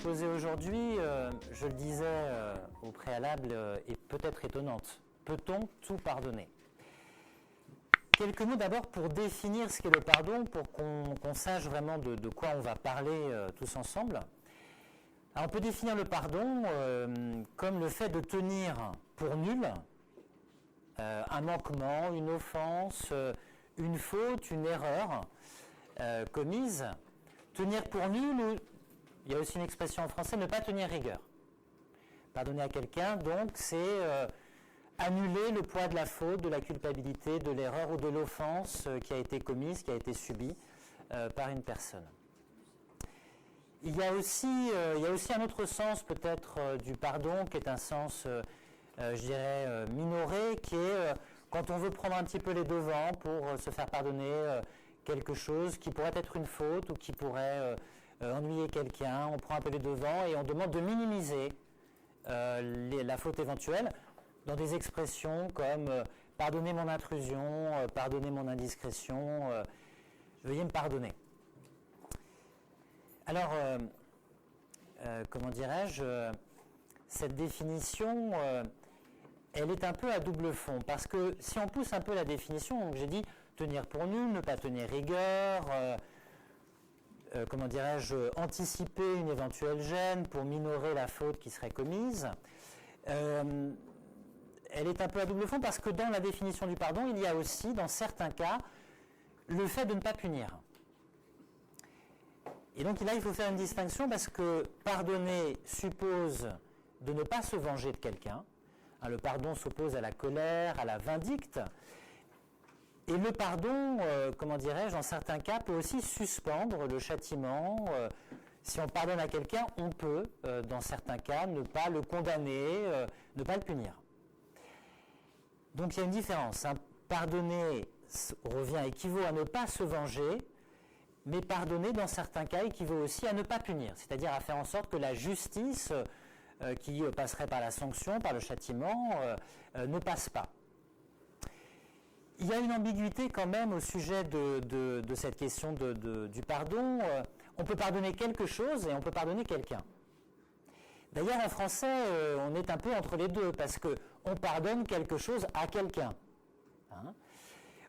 posée aujourd'hui, je le disais au préalable, est peut-être étonnante. Peut-on tout pardonner ? Quelques mots d'abord pour définir ce qu'est le pardon, pour qu'on sache vraiment de quoi on va parler tous ensemble. Alors on peut définir le pardon comme le fait de tenir pour nul un manquement, une offense, une faute, une erreur commise. Tenir pour nul, ou il y a aussi une expression en français, ne pas tenir rigueur. Pardonner à quelqu'un, donc, c'est annuler le poids de la faute, de la culpabilité, de l'erreur ou de l'offense qui a été commise, qui a été subie par une personne. Il y a aussi un autre sens peut-être du pardon, qui est un sens, je dirais, minoré, qui est quand on veut prendre un petit peu les devants pour se faire pardonner quelque chose qui pourrait être une faute ou qui pourrait ennuyer quelqu'un, on prend un peu les devants et on demande de minimiser la faute éventuelle dans des expressions comme pardonnez mon intrusion, pardonnez mon indiscrétion, veuillez me pardonner. Alors, comment dirais-je, cette définition, elle est un peu à double fond, parce que si on pousse un peu la définition, donc j'ai dit tenir pour nul, ne pas tenir rigueur, comment dirais-je, anticiper une éventuelle gêne pour minorer la faute qui serait commise, elle est un peu à double fond parce que dans la définition du pardon, il y a aussi, dans certains cas, le fait de ne pas punir. Et donc là, il faut faire une distinction parce que pardonner suppose de ne pas se venger de quelqu'un. Le pardon s'oppose à la colère, à la vindicte. Et le pardon, comment dirais-je, en certains cas, peut aussi suspendre le châtiment. Si on pardonne à quelqu'un, on peut, dans certains cas, ne pas le condamner, ne pas le punir. Donc il y a une différence. Pardonner équivaut à ne pas se venger, mais pardonner, dans certains cas, équivaut aussi à ne pas punir, c'est-à-dire à faire en sorte que la justice, qui passerait par la sanction, par le châtiment, ne passe pas. Il y a une ambiguïté quand même au sujet de cette question du pardon. On peut pardonner quelque chose et on peut pardonner quelqu'un. D'ailleurs, en français, on est un peu entre les deux, parce qu'on pardonne quelque chose à quelqu'un. Hein ?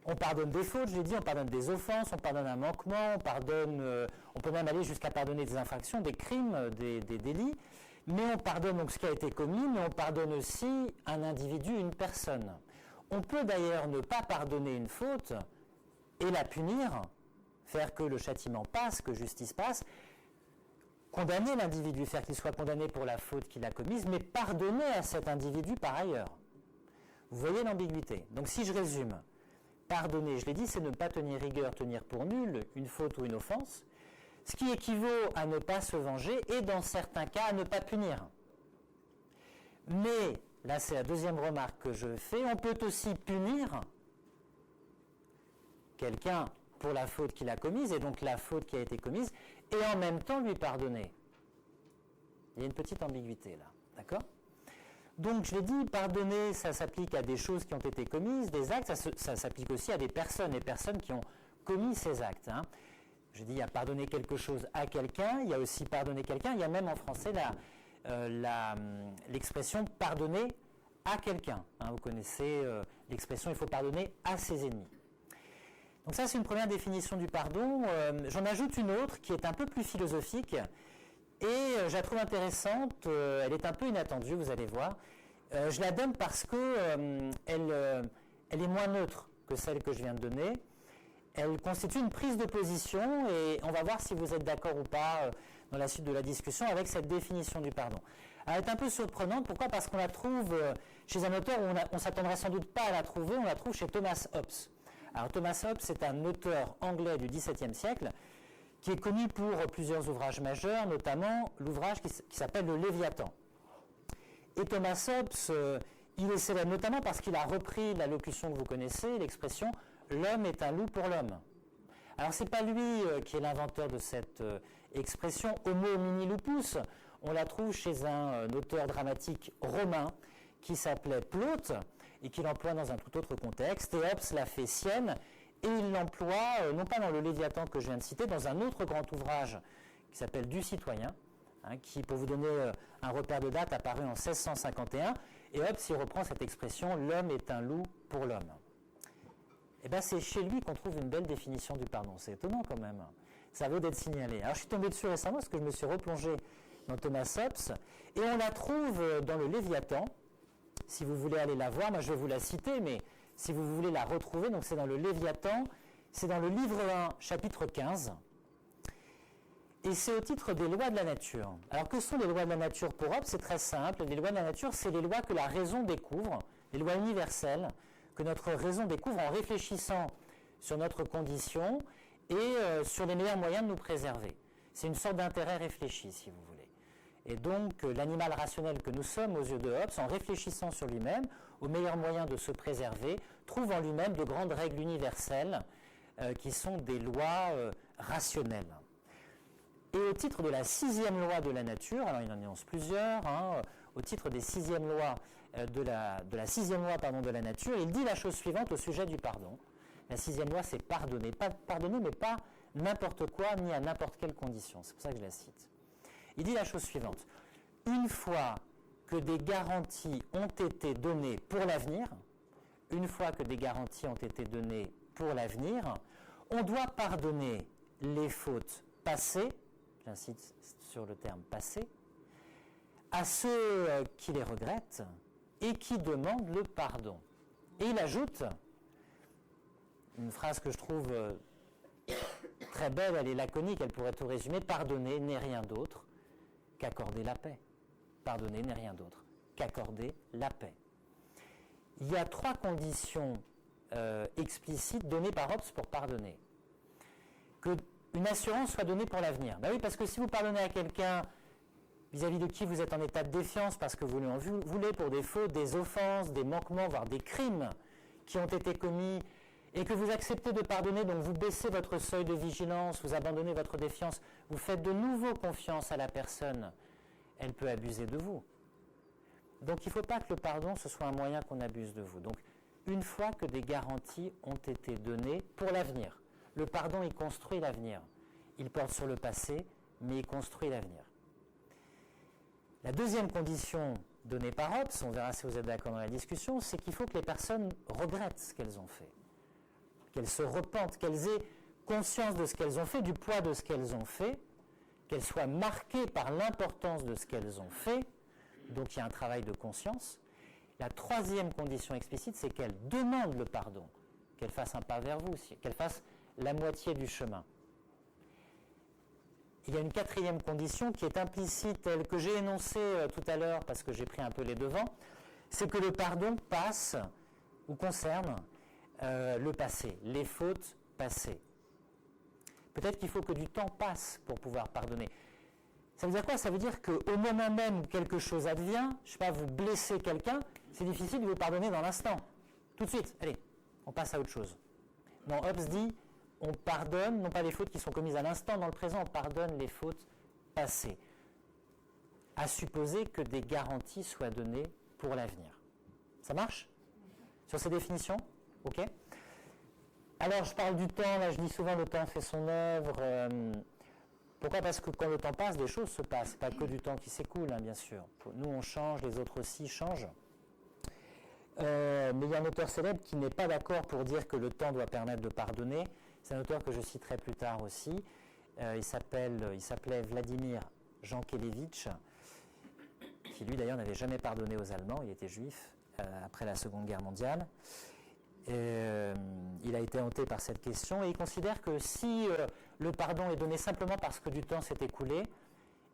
On pardonne des fautes, je l'ai dit, on pardonne des offenses, on pardonne un manquement, on peut même aller jusqu'à pardonner des infractions, des crimes, des délits, mais on pardonne donc ce qui a été commis, mais on pardonne aussi un individu, une personne. On peut d'ailleurs ne pas pardonner une faute et la punir, faire que le châtiment passe, que justice passe, condamner l'individu, faire qu'il soit condamné pour la faute qu'il a commise, mais pardonner à cet individu par ailleurs. Vous voyez l'ambiguïté. Donc si je résume, pardonner, je l'ai dit, c'est ne pas tenir rigueur, tenir pour nul une faute ou une offense, ce qui équivaut à ne pas se venger et dans certains cas à ne pas punir. Mais, là c'est la deuxième remarque que je fais, on peut aussi punir quelqu'un pour la faute qu'il a commise, et donc la faute qui a été commise, et en même temps lui pardonner. Il y a une petite ambiguïté là, d'accord ? Donc je l'ai dit, pardonner, ça s'applique à des choses qui ont été commises, des actes, ça s'applique aussi à des personnes, les personnes qui ont commis ces actes. Hein. Je dis, il y a pardonner quelque chose à quelqu'un, il y a aussi pardonner quelqu'un, il y a même en français l'expression pardonner à quelqu'un. Hein. Vous connaissez l'expression, il faut pardonner à ses ennemis. Donc ça, c'est une première définition du pardon. J'en ajoute une autre qui est un peu plus philosophique et je la trouve intéressante. Elle est un peu inattendue, vous allez voir. Je la donne parce que elle est moins neutre que celle que je viens de donner. Elle constitue une prise de position et on va voir si vous êtes d'accord ou pas dans la suite de la discussion avec cette définition du pardon. Elle est un peu surprenante. Pourquoi ? Parce qu'on la trouve chez un auteur où on ne s'attendrait sans doute pas à la trouver. On la trouve chez Thomas Hobbes. Alors Thomas Hobbes, c'est un auteur anglais du XVIIe siècle qui est connu pour plusieurs ouvrages majeurs, notamment l'ouvrage qui s'appelle Le Léviathan. Et Thomas Hobbes, il est célèbre notamment parce qu'il a repris la locution que vous connaissez, l'expression « l'homme est un loup pour l'homme ». Alors ce n'est pas lui qui est l'inventeur de cette expression « homo homini lupus », on la trouve chez un auteur dramatique romain qui s'appelait Plaute, et qu'il emploie dans un tout autre contexte, et Hobbes la fait sienne, et il l'emploie, non pas dans le Léviathan que je viens de citer, dans un autre grand ouvrage qui s'appelle Du citoyen, qui, pour vous donner un repère de date, apparu en 1651. Et Hobbes, il reprend cette expression « l'homme est un loup pour l'homme ». Et bien, c'est chez lui qu'on trouve une belle définition du pardon. C'est étonnant quand même. Ça vaut d'être signalé. Alors, je suis tombé dessus récemment parce que je me suis replongé dans Thomas Hobbes. Et on la trouve dans le Léviathan. Si vous voulez aller la voir, moi je vais vous la citer, mais si vous voulez la retrouver, donc c'est dans le Léviathan, c'est dans le livre 1, chapitre 15. Et c'est au titre des lois de la nature. Alors, que sont les lois de la nature pour Hobbes? C'est très simple. Les lois de la nature, c'est les lois que la raison découvre, les lois universelles, que notre raison découvre en réfléchissant sur notre condition et sur les meilleurs moyens de nous préserver. C'est une sorte d'intérêt réfléchi, si vous voulez. Et donc, l'animal rationnel que nous sommes aux yeux de Hobbes, en réfléchissant sur lui-même, aux meilleurs moyens de se préserver, trouve en lui-même de grandes règles universelles qui sont des lois rationnelles. Et au titre de la 6e loi de la nature, alors il en énonce plusieurs, au titre des 6e lois de la 6e loi de la nature, il dit la chose suivante au sujet du pardon. La 6e loi, c'est pardonner. Pas pardonner, mais pas n'importe quoi, ni à n'importe quelle condition. C'est pour ça que je la cite. Il dit la chose suivante. Une fois que des garanties ont été données pour l'avenir, on doit pardonner les fautes passées, j'insiste sur le terme passé, à ceux qui les regrettent et qui demandent le pardon. Et il ajoute une phrase que je trouve très belle, elle est laconique, elle pourrait tout résumer: pardonner n'est rien d'autre qu'accorder la paix. Pardonner n'est rien d'autre qu'accorder la paix. Il y a 3 conditions explicites données par Hobbes pour pardonner. Qu'une assurance soit donnée pour l'avenir. Ben oui, parce que si vous pardonnez à quelqu'un vis-à-vis de qui vous êtes en état de défiance parce que vous lui en voulez pour des fautes, des offenses, des manquements, voire des crimes qui ont été commis, et que vous acceptez de pardonner, donc vous baissez votre seuil de vigilance, vous abandonnez votre défiance, vous faites de nouveau confiance à la personne, elle peut abuser de vous. Donc il ne faut pas que le pardon, ce soit un moyen qu'on abuse de vous. Donc une fois que des garanties ont été données pour l'avenir, le pardon, il construit l'avenir. Il porte sur le passé, mais il construit l'avenir. La deuxième condition donnée par Hobbes, on verra si vous êtes d'accord dans la discussion, c'est qu'il faut que les personnes regrettent ce qu'elles ont fait, qu'elles se repentent, qu'elles aient conscience de ce qu'elles ont fait, du poids de ce qu'elles ont fait, qu'elles soient marquées par l'importance de ce qu'elles ont fait, donc il y a un travail de conscience. La troisième condition explicite, c'est qu'elles demandent le pardon, qu'elles fassent un pas vers vous, qu'elles fassent la moitié du chemin. Il y a une quatrième condition qui est implicite, telle que j'ai énoncée tout à l'heure, parce que j'ai pris un peu les devants, c'est que le pardon passe ou concerne le passé, les fautes passées. Peut-être qu'il faut que du temps passe pour pouvoir pardonner. Ça veut dire quoi? Ça veut dire qu'au moment même où quelque chose advient, je ne sais pas, vous blessez quelqu'un, c'est difficile de vous pardonner dans l'instant. Tout de suite, allez, on passe à autre chose. Non, Hobbes dit, on pardonne, non pas les fautes qui sont commises à l'instant dans le présent, on pardonne les fautes passées. À supposer que des garanties soient données pour l'avenir. Ça marche? Sur ces définitions? Ok? Alors, je parle du temps, là je dis souvent le temps fait son œuvre. Pourquoi? Parce que quand le temps passe, des choses se passent. C'est pas que du temps qui s'écoule, bien sûr. Nous, on change, les autres aussi changent. Mais il y a un auteur célèbre qui n'est pas d'accord pour dire que le temps doit permettre de pardonner. C'est un auteur que je citerai plus tard aussi. Il s'appelait Vladimir Jankélévitch, qui lui d'ailleurs n'avait jamais pardonné aux Allemands. Il était juif après la Seconde Guerre mondiale. Il a été hanté par cette question et il considère que si le pardon est donné simplement parce que du temps s'est écoulé,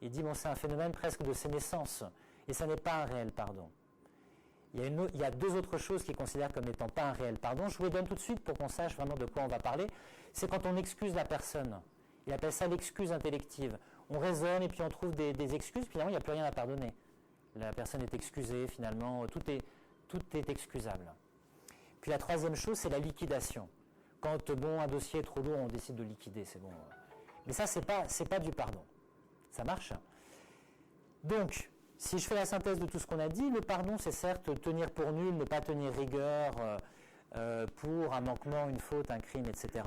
il dit bon, c'est un phénomène presque de sénescence et ça n'est pas un réel pardon. Il y a 2 autres choses qu'il considère comme n'étant pas un réel pardon. Je vous les donne tout de suite pour qu'on sache vraiment de quoi on va parler. C'est quand on excuse la personne. Il appelle ça l'excuse intellective. On raisonne et puis on trouve des excuses, finalement il n'y a plus rien à pardonner. La personne est excusée, finalement, tout est excusable. Puis la troisième chose, c'est la liquidation. Quand un dossier est trop lourd, on décide de liquider, c'est bon. Mais ça, c'est pas du pardon. Ça marche? Donc, si je fais la synthèse de tout ce qu'on a dit, le pardon, c'est certes tenir pour nul, ne pas tenir rigueur pour un manquement, une faute, un crime, etc.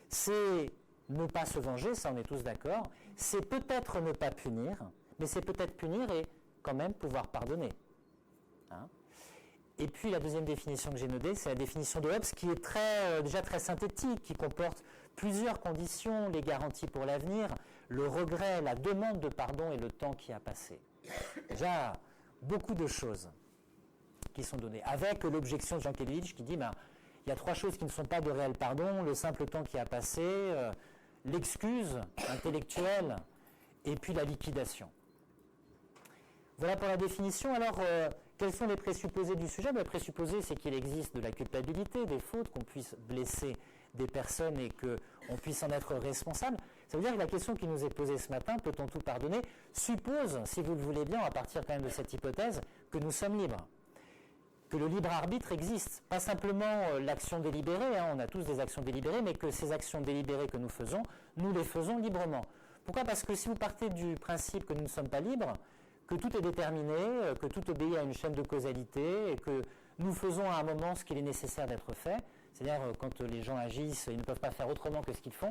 C'est ne pas se venger, ça on est tous d'accord. C'est peut-être ne pas punir, mais c'est peut-être punir et quand même pouvoir pardonner. Hein? Et puis la deuxième définition que j'ai notée, c'est la définition de Hobbes qui est déjà très synthétique, qui comporte plusieurs conditions, les garanties pour l'avenir, le regret, la demande de pardon et le temps qui a passé. Déjà, beaucoup de choses qui sont données. Avec l'objection de Jean Kelevitch qui dit il y a trois choses qui ne sont pas de réel pardon, le simple temps qui a passé, l'excuse intellectuelle et puis la liquidation. Voilà pour la définition. Alors, quels sont les présupposés du sujet? Le présupposé, c'est qu'il existe de la culpabilité, des fautes, qu'on puisse blesser des personnes et qu'on puisse en être responsable. Ça veut dire que la question qui nous est posée ce matin, peut-on tout pardonner, suppose, si vous le voulez bien, à partir quand même de cette hypothèse, que nous sommes libres. Que le libre arbitre existe. Pas simplement l'action délibérée, on a tous des actions délibérées, mais que ces actions délibérées que nous les faisons librement. Pourquoi? Parce que si vous partez du principe que nous ne sommes pas libres, que tout est déterminé, que tout obéit à une chaîne de causalité et que nous faisons à un moment ce qu'il est nécessaire d'être fait, c'est-à-dire quand les gens agissent, ils ne peuvent pas faire autrement que ce qu'ils font.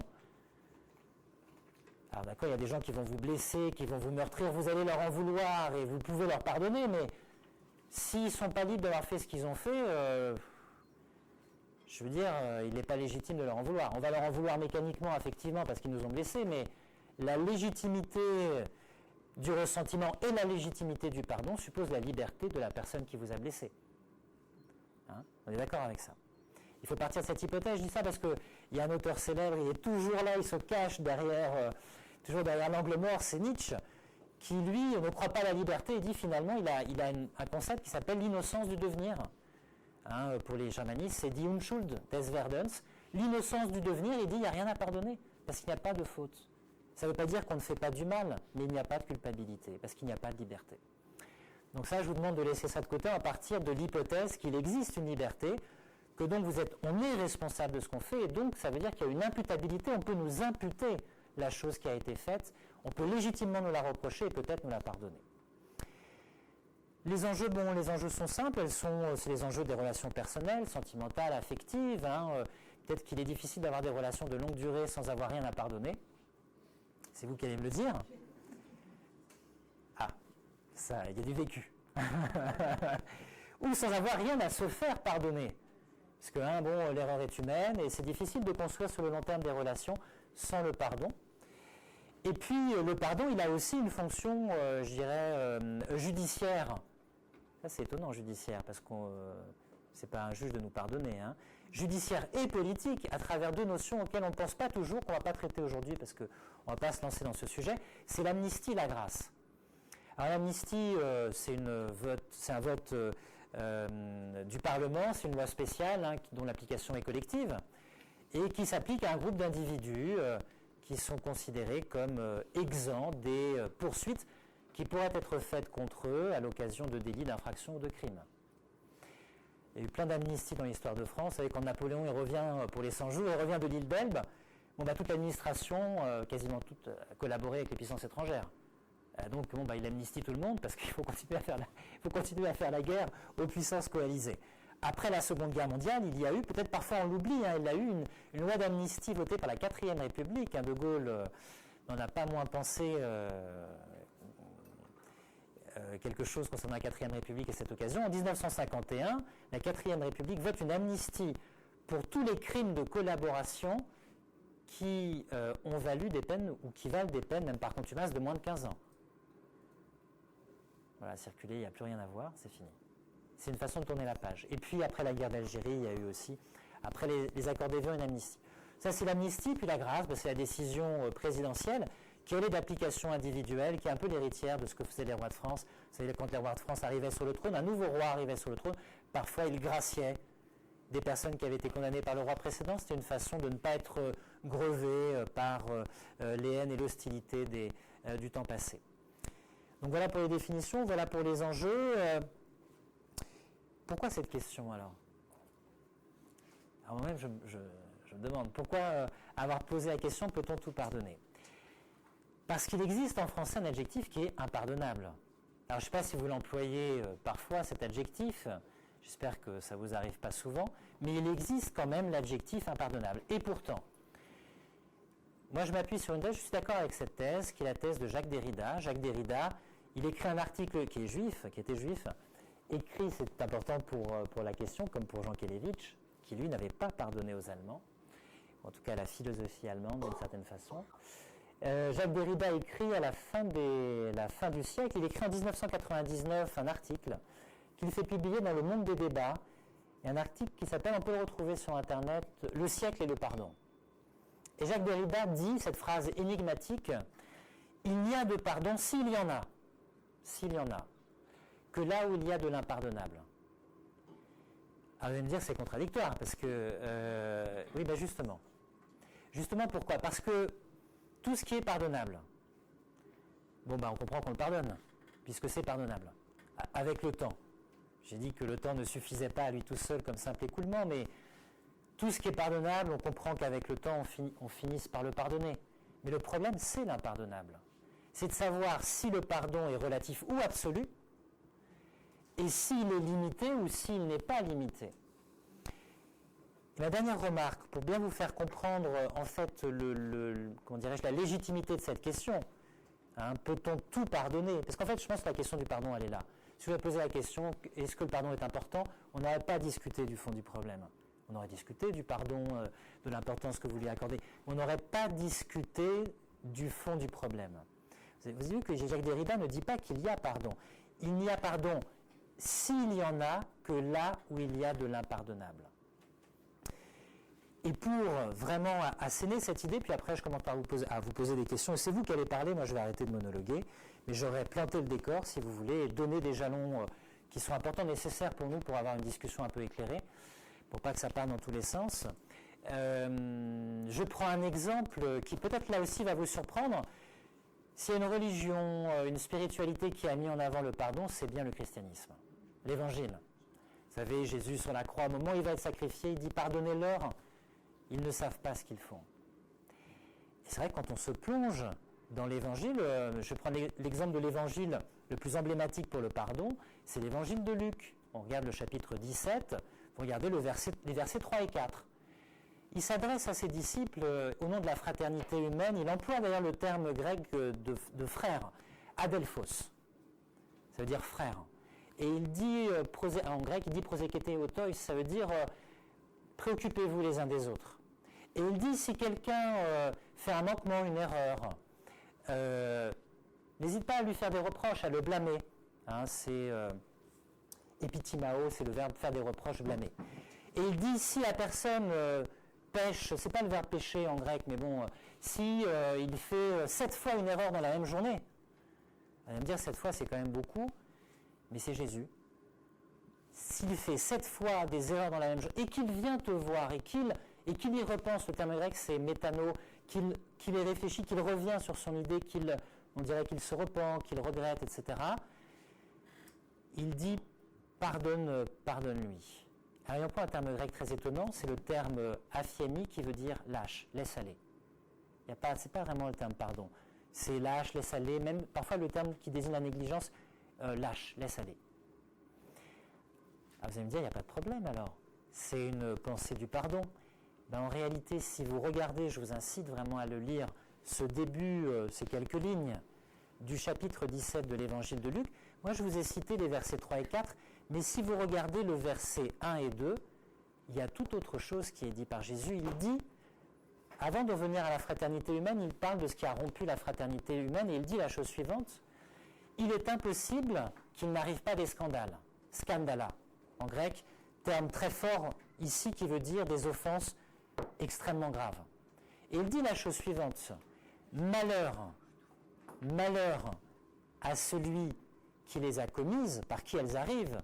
Alors d'accord, il y a des gens qui vont vous blesser, qui vont vous meurtrir, vous allez leur en vouloir et vous pouvez leur pardonner, mais s'ils ne sont pas libres d'avoir fait ce qu'ils ont fait, je veux dire, il n'est pas légitime de leur en vouloir. On va leur en vouloir mécaniquement, effectivement, parce qu'ils nous ont blessés, mais la légitimité du ressentiment et la légitimité du pardon suppose la liberté de la personne qui vous a blessé. Hein? On est d'accord avec ça? Il faut partir de cette hypothèse. Je dis ça parce qu'il y a un auteur célèbre, il est toujours là, il se cache toujours derrière l'angle mort, c'est Nietzsche, qui lui ne croit pas à la liberté et dit finalement, il a un concept qui s'appelle l'innocence du devenir. Hein, pour les germanistes, c'est die Unschuld des Werdens. L'innocence du devenir, il dit il n'y a rien à pardonner, parce qu'il n'y a pas de faute. Ça ne veut pas dire qu'on ne fait pas du mal, mais il n'y a pas de culpabilité, parce qu'il n'y a pas de liberté. Donc ça, je vous demande de laisser ça de côté à partir de l'hypothèse qu'il existe une liberté, que donc on est responsable de ce qu'on fait, et donc ça veut dire qu'il y a une imputabilité, on peut nous imputer la chose qui a été faite, on peut légitimement nous la reprocher et peut-être nous la pardonner. Les enjeux sont simples, c'est les enjeux des relations personnelles, sentimentales, affectives. Peut-être qu'il est difficile d'avoir des relations de longue durée sans avoir rien à pardonner. C'est vous qui allez me le dire. Ah, ça, il y a du vécu. Ou sans avoir rien à se faire pardonner. Parce que, l'erreur est humaine et c'est difficile de construire sur le long terme des relations sans le pardon. Et puis, le pardon, il a aussi une fonction, judiciaire. Ça, c'est étonnant, judiciaire, parce que c'est pas un juge de nous pardonner. Judiciaire et politique, à travers deux notions auxquelles on ne pense pas toujours, qu'on ne va pas traiter aujourd'hui, parce qu'on ne va pas se lancer dans ce sujet, c'est l'amnistie et la grâce. Alors l'amnistie, c'est un vote du Parlement, c'est une loi spéciale dont l'application est collective, et qui s'applique à un groupe d'individus qui sont considérés comme exempts des poursuites qui pourraient être faites contre eux à l'occasion de délits, d'infractions ou de crimes. Il y a eu plein d'amnisties dans l'histoire de France. Vous savez, quand Napoléon il revient pour les 100 jours, il revient de l'île d'Elbe, toute l'administration, quasiment toute, a collaboré avec les puissances étrangères. Donc il amnistie tout le monde parce qu'il faut continuer à faire la guerre aux puissances coalisées. Après la Seconde Guerre mondiale, il y a eu, peut-être parfois on l'oublie, il y a eu une loi d'amnistie votée par la 4e République. De Gaulle n'en a pas moins pensé quelque chose concernant la 4e République à cette occasion. En 1951, la 4e République vote une amnistie pour tous les crimes de collaboration qui ont valu des peines ou qui valent des peines, même par contumace, de moins de 15 ans. Voilà, circuler, il n'y a plus rien à voir, c'est fini. C'est une façon de tourner la page. Et puis après la guerre d'Algérie, il y a eu aussi, après les accords d'Évian, une amnistie. Ça c'est l'amnistie, puis la grâce, c'est la décision présidentielle qui est d'application individuelle, qui est un peu l'héritière de ce que faisaient les rois de France. Vous savez, quand les rois de France arrivaient sur le trône, un nouveau roi arrivait sur le trône, parfois il graciait des personnes qui avaient été condamnées par le roi précédent. C'était une façon de ne pas être grevé par les haines et l'hostilité du temps passé. Donc voilà pour les définitions, voilà pour les enjeux. Pourquoi cette question alors? Alors moi-même, je me demande, pourquoi avoir posé la question, peut-on tout pardonner? Parce qu'il existe en français un adjectif qui est impardonnable. Alors je ne sais pas si vous l'employez parfois, cet adjectif, j'espère que ça ne vous arrive pas souvent, mais il existe quand même l'adjectif impardonnable. Et pourtant, Moi, je m'appuie sur une thèse, je suis d'accord avec cette thèse, qui est la thèse de Jacques Derrida. Jacques Derrida, il écrit un article qui est juif, qui était juif, écrit, c'est important pour la question, comme pour Jean Kelevitch, qui lui n'avait pas pardonné aux Allemands, en tout cas à la philosophie allemande d'une certaine façon. Jacques Derrida écrit à la fin du siècle, il écrit en 1999 un article qu'il fait publier dans Le Monde des débats, et un article qui s'appelle, on peut le retrouver sur Internet, « Le siècle et le pardon ». Et Jacques Derrida dit cette phrase énigmatique, « Il n'y a de pardon s'il y en a, que là où il y a de l'impardonnable ». Alors vous allez me dire que c'est contradictoire, parce que, oui, ben justement. Justement pourquoi ? Parce que tout ce qui est pardonnable, bon ben on comprend qu'on le pardonne, puisque c'est pardonnable, avec le temps. J'ai dit que le temps ne suffisait pas à lui tout seul comme simple écoulement, mais tout ce qui est pardonnable, on comprend qu'avec le temps, on finisse par le pardonner. Mais le problème, c'est l'impardonnable. C'est de savoir si le pardon est relatif ou absolu, et s'il est limité ou s'il n'est pas limité. Et ma dernière remarque, pour bien vous faire comprendre en fait comment dirais-je, la légitimité de cette question, hein, peut-on tout pardonner ? Parce qu'en fait, je pense que la question du pardon, elle est là. Si vous avez posé la question, est-ce que le pardon est important ? On n'aurait pas discuté du fond du problème. On aurait discuté du pardon, de l'importance que vous lui accordez. On n'aurait pas discuté du fond du problème. Vous avez vu que Jacques Derrida ne dit pas qu'il y a pardon. Il n'y a pardon s'il y en a que là où il y a de l'impardonnable. Et pour vraiment asséner cette idée, puis après je commence par vous poser des questions, et c'est vous qui allez parler, moi je vais arrêter de monologuer, mais j'aurais planté le décor, si vous voulez, et donné des jalons qui sont importants, nécessaires pour nous, pour avoir une discussion un peu éclairée, pour pas que ça parte dans tous les sens. Je prends un exemple qui peut-être là aussi va vous surprendre. S'il y a une religion, une spiritualité qui a mis en avant le pardon, c'est bien le christianisme, l'évangile. Vous savez, Jésus sur la croix, au moment où il va être sacrifié, il dit « Pardonnez-leur, ils ne savent pas ce qu'ils font ». Et c'est vrai que quand on se plonge dans l'évangile, je prends l'exemple de l'évangile le plus emblématique pour le pardon, c'est l'évangile de Luc. On regarde le chapitre 17, vous regardez les versets 3 et 4. Il s'adresse à ses disciples au nom de la fraternité humaine. Il emploie d'ailleurs le terme grec de frère, adelphos. Ça veut dire frère. Et il dit, en grec, il dit prosékété autois, ça veut dire préoccupez-vous les uns des autres. Et il dit, si quelqu'un fait un manquement, une erreur, n'hésite pas à lui faire des reproches, à le blâmer. Hein, c'est epitimao, c'est le verbe faire des reproches, blâmer. Et il dit, si la personne pêche, c'est pas le verbe pécher en grec, mais bon, si il fait 7 fois une erreur dans la même journée, vous allez me dire 7 fois c'est quand même beaucoup, mais c'est Jésus. S'il fait 7 fois des erreurs dans la même journée, et qu'il vient te voir, et qu'il y repense, le terme grec c'est métano, qu'il y réfléchit, qu'il revient sur son idée, on dirait qu'il se repent, qu'il regrette, etc. Il dit pardonne-lui. Alors il emploie un terme grec très étonnant, c'est le terme aphiemi qui veut dire lâche, laisse aller. C'est pas vraiment le terme pardon. C'est lâche, laisse aller, même parfois le terme qui désigne la négligence, lâche, laisse aller. Alors vous allez me dire, il n'y a pas de problème alors. C'est une pensée du pardon. Ben, en réalité, si vous regardez, je vous incite vraiment à le lire, ce début, ces quelques lignes du chapitre 17 de l'évangile de Luc, moi je vous ai cité les versets 3 et 4, mais si vous regardez le verset 1 et 2, il y a toute autre chose qui est dit par Jésus. Il dit, avant de revenir à la fraternité humaine, il parle de ce qui a rompu la fraternité humaine et il dit la chose suivante, il est impossible qu'il n'arrive pas des scandales, scandala, en grec, terme très fort ici qui veut dire des offenses extrêmement graves. Et il dit la chose suivante, malheur à celui qui les a commises, par qui elles arrivent.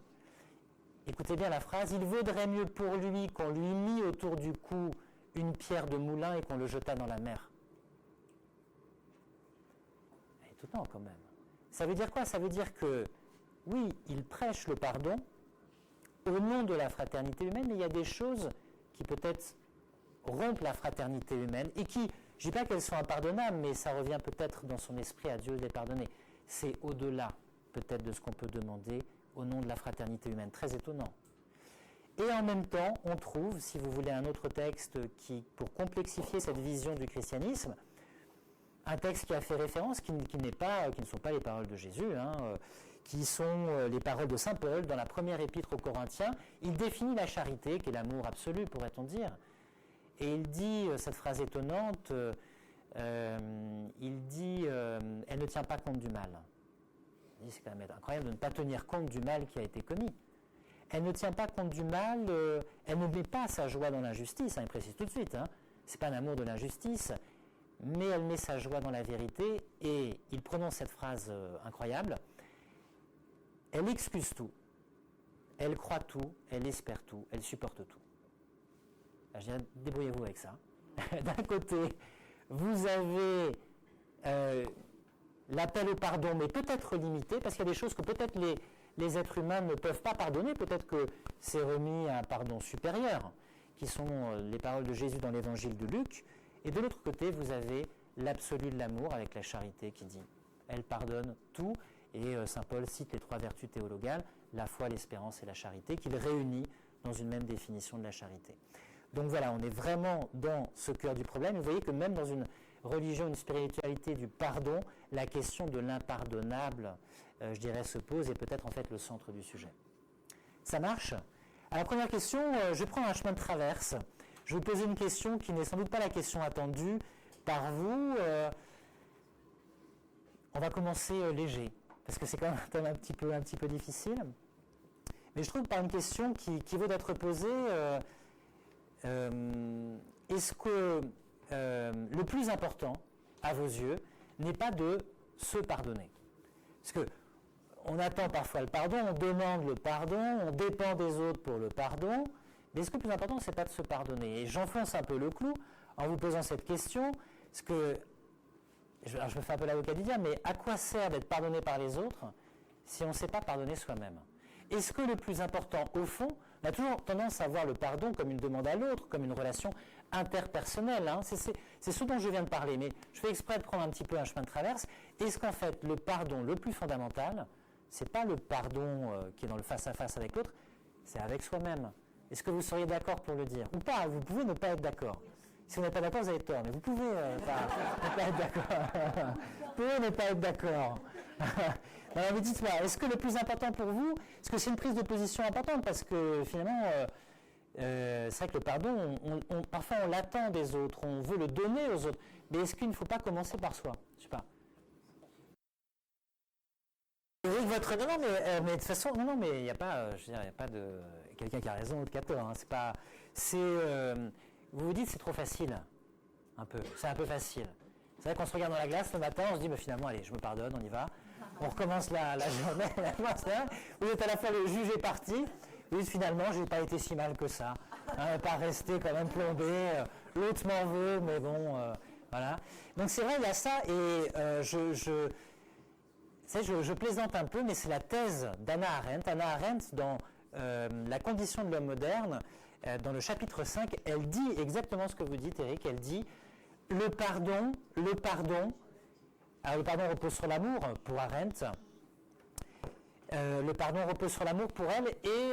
Écoutez bien la phrase, il vaudrait mieux pour lui qu'on lui mit autour du cou une pierre de moulin et qu'on le jetât dans la mer. Étonnant quand même. Ça veut dire quoi ? Ça veut dire que, oui, il prêche le pardon au nom de la fraternité humaine, mais il y a des choses qui peut-être rompent la fraternité humaine et qui, je ne dis pas qu'elles sont impardonnables, mais ça revient peut-être dans son esprit à Dieu de les pardonner. C'est au-delà peut-être de ce qu'on peut demander au nom de la fraternité humaine. Très étonnant. Et en même temps, on trouve, si vous voulez, un autre texte qui, pour complexifier cette vision du christianisme, un texte qui a fait référence, qui ne sont pas les paroles de Jésus, qui sont les paroles de saint Paul dans la première épître aux Corinthiens. Il définit la charité, qui est l'amour absolu, pourrait-on dire. Et il dit, cette phrase étonnante, il dit elle ne tient pas compte du mal. C'est quand même incroyable de ne pas tenir compte du mal qui a été commis. Elle ne tient pas compte du mal, elle ne met pas sa joie dans l'injustice, il précise tout de suite, c'est pas un amour de l'injustice, mais elle met sa joie dans la vérité, et il prononce cette phrase incroyable, elle excuse tout, elle croit tout, elle espère tout, elle supporte tout. Je dirais, débrouillez-vous avec ça. D'un côté, vous avez l'appel au pardon, mais peut-être limité, parce qu'il y a des choses que peut-être les êtres humains ne peuvent pas pardonner, peut-être que c'est remis à un pardon supérieur, qui sont les paroles de Jésus dans l'évangile de Luc, et de l'autre côté, vous avez l'absolu de l'amour avec la charité qui dit, elle pardonne tout, et saint Paul cite les 3 vertus théologales, la foi, l'espérance et la charité, qu'il réunit dans une même définition de la charité. Donc voilà, on est vraiment dans ce cœur du problème. Vous voyez que même dans une religion, une spiritualité du pardon, la question de l'impardonnable, je dirais, se pose et peut-être en fait le centre du sujet. Ça marche ? À la première question, je prends un chemin de traverse. Je vais vous poser une question qui n'est sans doute pas la question attendue par vous. On va commencer léger, parce que c'est quand même un thème un petit peu difficile. Mais je trouve par une question qui vaut d'être posée, est-ce que le plus important, à vos yeux, n'est pas de se pardonner ? Parce que on attend parfois le pardon, on demande le pardon, on dépend des autres pour le pardon, mais est-ce que le plus important, c'est pas de se pardonner ? Et j'enfonce un peu le clou en vous posant cette question, parce que, je me fais un peu l'avocat du diable, mais à quoi sert d'être pardonné par les autres si on ne sait pas pardonner soi-même ? Est-ce que le plus important, au fond, on a toujours tendance à voir le pardon comme une demande à l'autre, comme une relation interpersonnelle. C'est ce dont je viens de parler, mais je fais exprès de prendre un petit peu un chemin de traverse. Est-ce qu'en fait, le pardon le plus fondamental, c'est pas le pardon qui est dans le face-à-face avec l'autre, c'est avec soi-même. Est-ce que vous seriez d'accord pour le dire ? Ou pas ? Vous pouvez ne pas être d'accord. Si vous n'êtes pas d'accord, vous avez tort, mais vous pouvez ne pas être d'accord. Vous pouvez ne pas être d'accord. Alors, mais dites-moi, est-ce que le plus important pour vous, est-ce que c'est une prise de position importante ? Parce que finalement, c'est vrai que le pardon, parfois on l'attend des autres, on veut le donner aux autres, mais est-ce qu'il ne faut pas commencer par soi ? Je ne sais pas. Mais de toute façon, non, mais il n'y a pas, je veux dire, il n'y a pas de quelqu'un qui a raison ou qui a tort. C'est pas, vous vous dites c'est trop facile, c'est un peu facile. C'est vrai qu'on se regarde dans la glace le matin, on se dit mais finalement allez, je me pardonne, on y va. On recommence la journée. Vous êtes à la fois le juge et parti. Vous dites finalement j'ai pas été si mal que ça, pas resté quand même plombé. L'autre m'en veut, mais bon, voilà. Donc c'est vrai il y a ça et je plaisante un peu, mais c'est la thèse d'Hannah Arendt. Hannah Arendt, dans La condition de l'homme moderne, dans le chapitre 5, elle dit exactement ce que vous dites, Eric. Elle dit le pardon. Alors le pardon repose sur l'amour pour Arendt. Le pardon repose sur l'amour pour elle et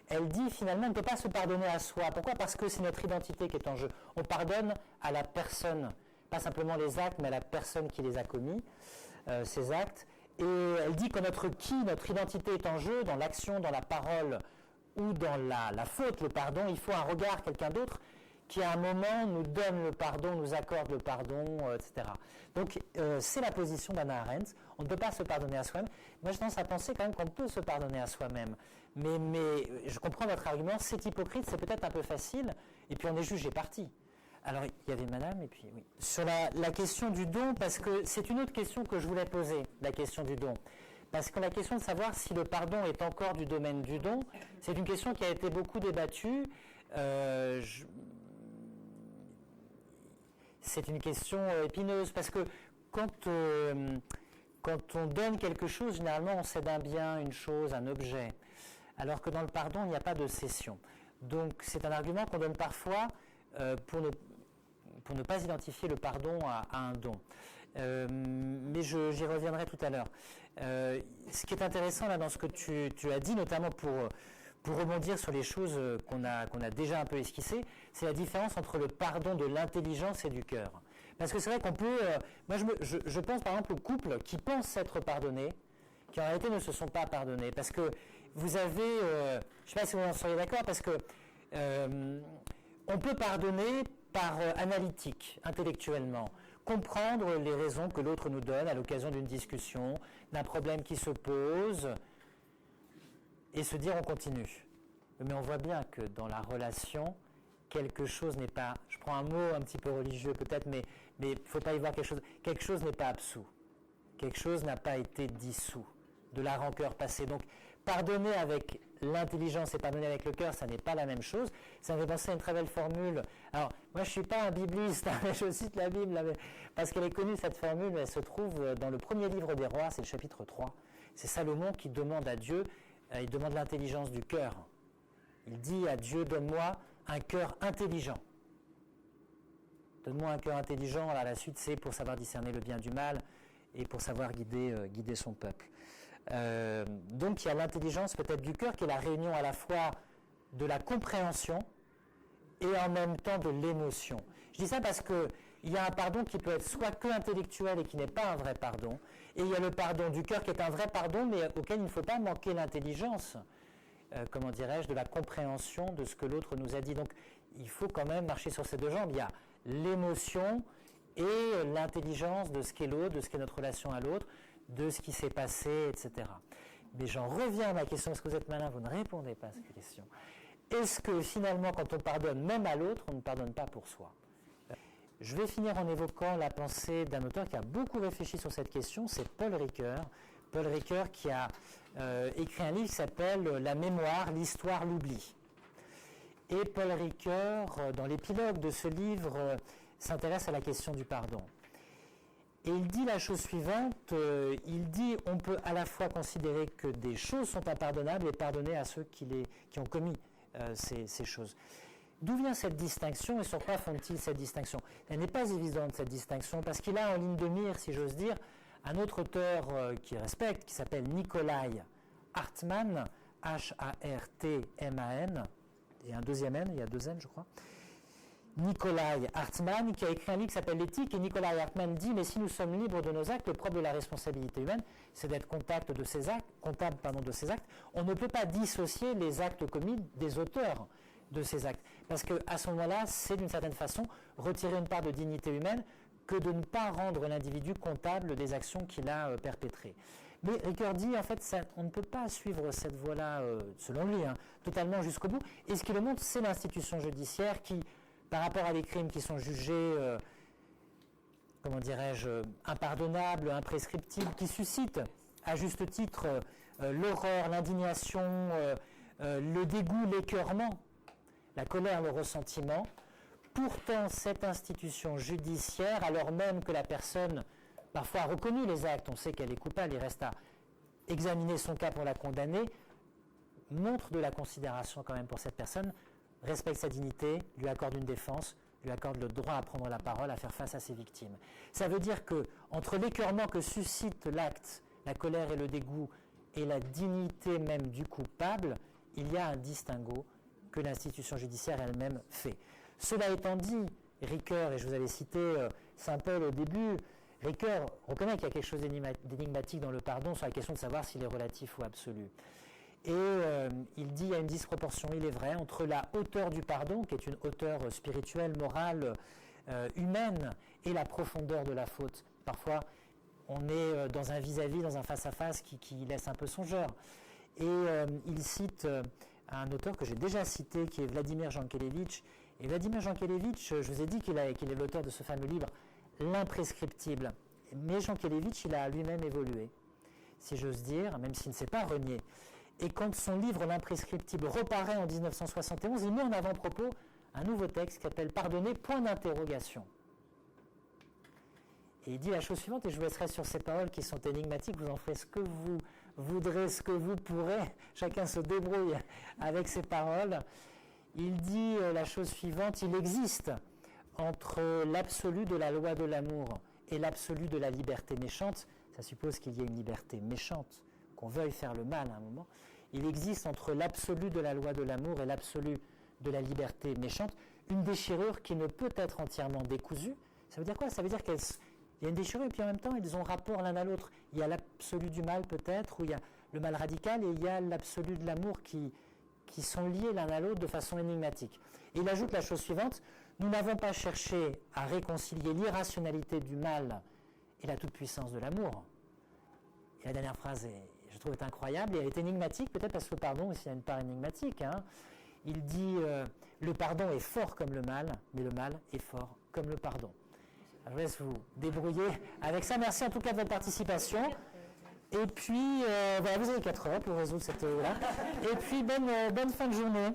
elle dit finalement on ne peut pas se pardonner à soi. Pourquoi ? Parce que c'est notre identité qui est en jeu. On pardonne à la personne, pas simplement les actes, mais à la personne qui les a commis. Ces actes, et elle dit que notre identité est en jeu, dans l'action, dans la parole ou dans la faute, le pardon, il faut un regard, quelqu'un d'autre, qui à un moment nous donne le pardon, nous accorde le pardon, etc. Donc c'est la position d'Hannah Arendt, on ne peut pas se pardonner à soi-même. Moi je tendance à penser quand même qu'on peut se pardonner à soi-même, mais je comprends votre argument, c'est hypocrite, c'est peut-être un peu facile, et puis on est jugé parti. Alors, il y avait madame, et puis oui. Sur la question du don, parce que c'est une autre question que je voulais poser, la question du don. Parce que la question de savoir si le pardon est encore du domaine du don, c'est une question qui a été beaucoup débattue. C'est une question épineuse, parce que quand on donne quelque chose, généralement on cède un bien, une chose, un objet. Alors que dans le pardon, il n'y a pas de cession. Donc, c'est un argument qu'on donne parfois pour ne pas identifier le pardon à un don. Mais j'y reviendrai tout à l'heure. Ce qui est intéressant là dans ce que tu as dit, notamment pour rebondir sur les choses qu'on a déjà un peu esquissées, c'est la différence entre le pardon de l'intelligence et du cœur. Parce que c'est vrai qu'on peut... moi, je pense par exemple aux couples qui pensent s'être pardonnés, qui en réalité ne se sont pas pardonnés. Parce que vous avez... je ne sais pas si vous en seriez d'accord, parce que on peut pardonner par analytique, intellectuellement. Comprendre les raisons que l'autre nous donne à l'occasion d'une discussion, d'un problème qui se pose, et se dire on continue. Mais on voit bien que dans la relation, quelque chose n'est pas, je prends un mot un petit peu religieux peut-être, mais il ne faut pas y voir quelque chose n'est pas absous, quelque chose n'a pas été dissous, de la rancœur passée. Donc pardonner avec l'intelligence et pardonner avec le cœur, ça n'est pas la même chose. Ça me fait penser à une très belle formule. Alors, moi je ne suis pas un bibliste, mais je cite la Bible, parce qu'elle est connue cette formule, elle se trouve dans le premier livre des rois, c'est le chapitre 3. C'est Salomon qui demande à Dieu, il demande l'intelligence du cœur. Il dit à Dieu, donne-moi un cœur intelligent. Donne-moi un cœur intelligent. Alors la suite, c'est pour savoir discerner le bien du mal et pour savoir guider son peuple. Donc il y a l'intelligence peut-être du cœur qui est la réunion à la fois de la compréhension et en même temps de l'émotion. Je dis ça parce qu'il y a un pardon qui peut être soit que intellectuel et qui n'est pas un vrai pardon, et il y a le pardon du cœur qui est un vrai pardon mais auquel il ne faut pas manquer l'intelligence. De la compréhension de ce que l'autre nous a dit. Donc, il faut quand même marcher sur ces deux jambes. Il y a l'émotion et l'intelligence de ce qu'est l'autre, de ce qu'est notre relation à l'autre, de ce qui s'est passé, etc. Mais j'en reviens à ma question, parce que vous êtes malin, vous ne répondez pas à cette question. Est-ce que finalement, quand on pardonne même à l'autre, on ne pardonne pas pour soi ? Je vais finir en évoquant la pensée d'un auteur qui a beaucoup réfléchi sur cette question, c'est Paul Ricoeur. Paul Ricoeur qui a écrit un livre qui s'appelle « La mémoire, l'histoire, l'oubli ». Et Paul Ricoeur, dans l'épilogue de ce livre, s'intéresse à la question du pardon. Et il dit la chose suivante, il dit on peut à la fois considérer que des choses sont impardonnables et pardonner à ceux qui ont commis ces choses. D'où vient cette distinction et sur quoi font-ils cette distinction ? Elle n'est pas évidente cette distinction parce qu'il a en ligne de mire, si j'ose dire, un autre auteur qu'il respecte, qui s'appelle Nikolai Hartmann, H-A-R-T-M-A-N, et un deuxième N, il y a deux N je crois. Nikolai Hartmann, qui a écrit un livre qui s'appelle L'éthique, et Nikolai Hartmann dit « Mais si nous sommes libres de nos actes, le propre de la responsabilité humaine, c'est d'être comptable de ces actes, on ne peut pas dissocier les actes commis des auteurs de ces actes. Parce qu'à ce moment-là, c'est d'une certaine façon retirer une part de dignité humaine que de ne pas rendre l'individu comptable des actions qu'il a perpétrées. Mais Ricoeur dit, en fait, on ne peut pas suivre cette voie-là, selon lui, totalement jusqu'au bout. Et ce qui le montre, c'est l'institution judiciaire qui, par rapport à des crimes qui sont jugés, impardonnables, imprescriptibles, qui suscitent, à juste titre, l'horreur, l'indignation, le dégoût, l'écœurement, la colère, le ressentiment. Pourtant, cette institution judiciaire, alors même que la personne, parfois, a reconnu les actes, on sait qu'elle est coupable, il reste à examiner son cas pour la condamner, montre de la considération quand même pour cette personne, respecte sa dignité, lui accorde une défense, lui accorde le droit à prendre la parole, à faire face à ses victimes. Ça veut dire que, entre l'écœurement que suscite l'acte, la colère et le dégoût, et la dignité même du coupable, il y a un distinguo que l'institution judiciaire elle-même fait. Cela étant dit, Ricoeur, et je vous avais cité Saint Paul au début, Ricoeur reconnaît qu'il y a quelque chose d'énigmatique dans le pardon sur la question de savoir s'il est relatif ou absolu. Et il dit qu'il y a une disproportion, il est vrai, entre la hauteur du pardon, qui est une hauteur spirituelle, morale, humaine, et la profondeur de la faute. Parfois, on est dans un vis-à-vis, dans un face-à-face qui laisse un peu songeur. Et il cite un auteur que j'ai déjà cité, qui est Vladimir Jankélévitch. Et Vladimir Jankélévitch, je vous ai dit qu'il est l'auteur de ce fameux livre, L'imprescriptible. Mais Jankélévitch, il a lui-même évolué, si j'ose dire, même s'il ne s'est pas renié. Et quand son livre L'imprescriptible reparaît en 1971, il met en avant-propos un nouveau texte qui s'appelle « Pardonner, point d'interrogation ». Et il dit la chose suivante, et je vous laisserai sur ces paroles qui sont énigmatiques, vous en ferez ce que vous voudrez, ce que vous pourrez, chacun se débrouille avec ces paroles. Il dit la chose suivante, il existe entre l'absolu de la loi de l'amour et l'absolu de la liberté méchante, ça suppose qu'il y ait une liberté méchante, qu'on veuille faire le mal à un moment, il existe entre l'absolu de la loi de l'amour et l'absolu de la liberté méchante une déchirure qui ne peut être entièrement décousue, Ça veut dire quoi? Ça veut dire qu'il y a une déchirure et puis en même temps, ils ont rapport l'un à l'autre. Il y a l'absolu du mal peut-être, ou il y a le mal radical, et il y a l'absolu de l'amour qui sont liés l'un à l'autre de façon énigmatique. Et il ajoute la chose suivante, nous n'avons pas cherché à réconcilier l'irrationalité du mal et la toute-puissance de l'amour. Et la dernière phrase, je trouve, est incroyable, et elle est énigmatique, peut-être parce que le pardon aussi a une part énigmatique. Hein. Il dit, le pardon est fort comme le mal, mais le mal est fort comme le pardon. Alors, je laisse vous débrouiller avec ça. Merci en tout cas de votre participation. Et puis, voilà, vous avez 4 heures pour résoudre cette là. Et puis, bonne fin de journée.